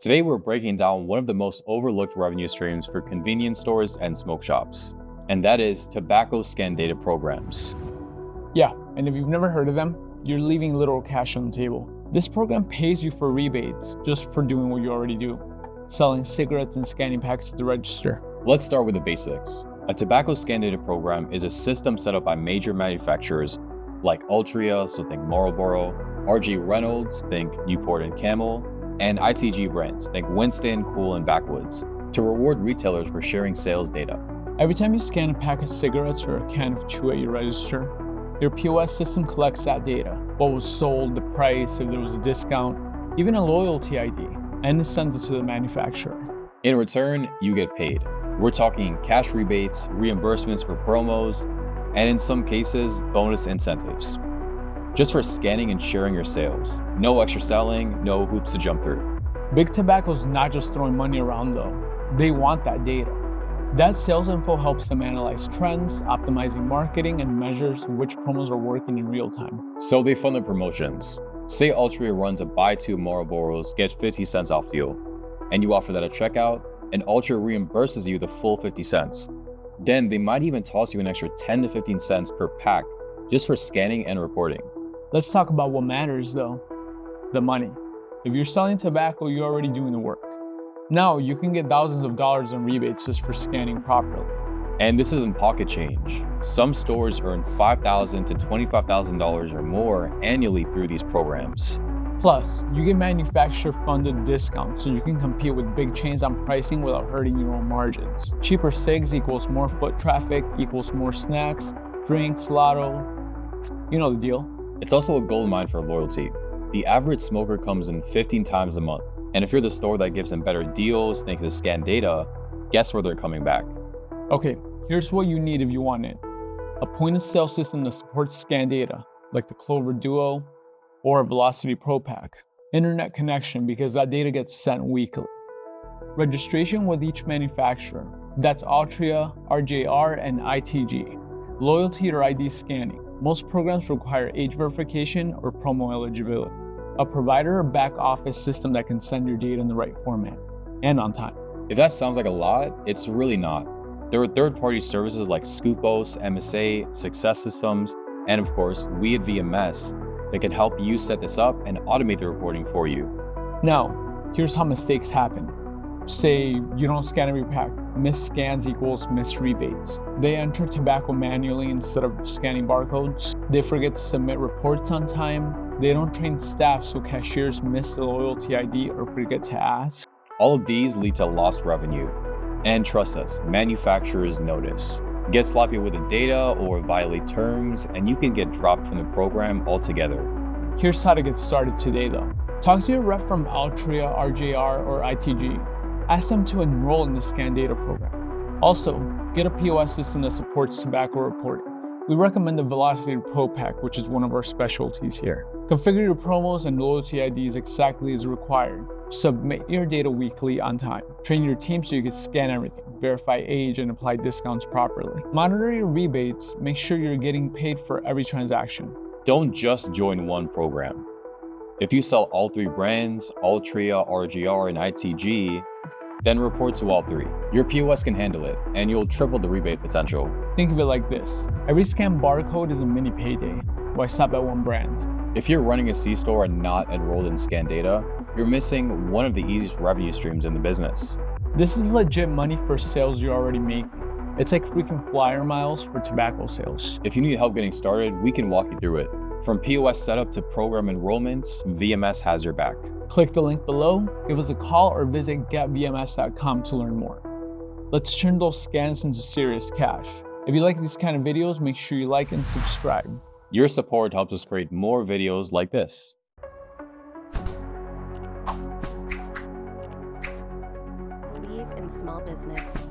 Today we're breaking down one of the most overlooked revenue streams for convenience stores and smoke shops, and that is tobacco scan data programs. Yeah, and if you've never heard of them, you're leaving little cash on the table. This program pays you for rebates just for doing what you already do, selling cigarettes and scanning packs at the register. Let's start with the basics. A tobacco scan data program is a system set up by major manufacturers like Altria, so think Marlboro, RJ Reynolds, think Newport and Camel, and ITG brands, think Winston, Kool, and Backwoods, to reward retailers for sharing sales data. Every time you scan a pack of cigarettes or a can of chew at your register, your POS system collects that data. What was sold, the price, if there was a discount, even a loyalty ID, and it sends it to the manufacturer. In return, you get paid. We're talking cash rebates, reimbursements for promos, and in some cases, bonus incentives. Just for scanning and sharing your sales. No extra selling, no hoops to jump through. Big Tobacco's not just throwing money around though. They want that data. That sales info helps them analyze trends, optimizing marketing, and measures which promos are working in real time. So they fund the promotions. Say Altria runs a buy 2 Marlboros, get 50 cents off deal, and you offer that at checkout, and Altria reimburses you the full 50 cents. Then they might even toss you an extra 10 to 15 cents per pack just for scanning and reporting. Let's talk about what matters though, the money. If you're selling tobacco, you're already doing the work. Now you can get thousands of dollars in rebates just for scanning properly. And this isn't pocket change. Some stores earn $5,000 to $25,000 or more annually through these programs. Plus, you get manufacturer-funded discounts so you can compete with big chains on pricing without hurting your own margins. Cheaper cigs equals more foot traffic, equals more snacks, drinks, lotto, you know the deal. It's also a goldmine for loyalty. The average smoker comes in 15 times a month. And if you're the store that gives them better deals, think of the scan data, guess where they're coming back. Okay, here's what you need if you want it. A point-of-sale system that supports scan data, like the Clover Duo or Velocity Pro Pack. Internet connection, because that data gets sent weekly. Registration with each manufacturer. That's Altria, RJR, and ITG. Loyalty or ID scanning. Most programs require age verification or promo eligibility. A provider or back office system that can send your data in the right format and on time. If that sounds like a lot, it's really not. There are third-party services like Scoopos, MSA, Success Systems, and of course, we at VMS that can help you set this up and automate the reporting for you. Now, here's how mistakes happen. Say you don't scan every pack. Missed scans equals missed rebates. They enter tobacco manually instead of scanning barcodes. They forget to submit reports on time. They don't train staff so cashiers miss the loyalty ID or forget to ask. All of these lead to lost revenue. And trust us, manufacturers notice. Get sloppy with the data or violate terms, and you can get dropped from the program altogether. Here's how to get started today though. Talk to your rep from Altria, RJR, or ITG. Ask them to enroll in the scan data program. Also, get a POS system that supports tobacco reporting. We recommend the Velocity Pro Pack, which is one of our specialties here. Configure your promos and loyalty IDs exactly as required. Submit your data weekly on time. Train your team so you can scan everything, verify age, and apply discounts properly. Monitor your rebates. Make sure you're getting paid for every transaction. Don't just join one program. If you sell all 3 brands, Altria, RGR, and ITG, then report to all 3. Your POS can handle it, and you'll triple the rebate potential. Think of it like this. Every scan barcode is a mini payday. Why stop at one brand? If you're running a C-store and not enrolled in scan data, you're missing one of the easiest revenue streams in the business. This is legit money for sales you're already making. It's like freaking flyer miles for tobacco sales. If you need help getting started, we can walk you through it. From POS setup to program enrollments, VMS has your back. Click the link below, give us a call, or visit getvms.com to learn more. Let's turn those scans into serious cash. If you like these kind of videos, make sure you like and subscribe. Your support helps us create more videos like this. Believe in small business.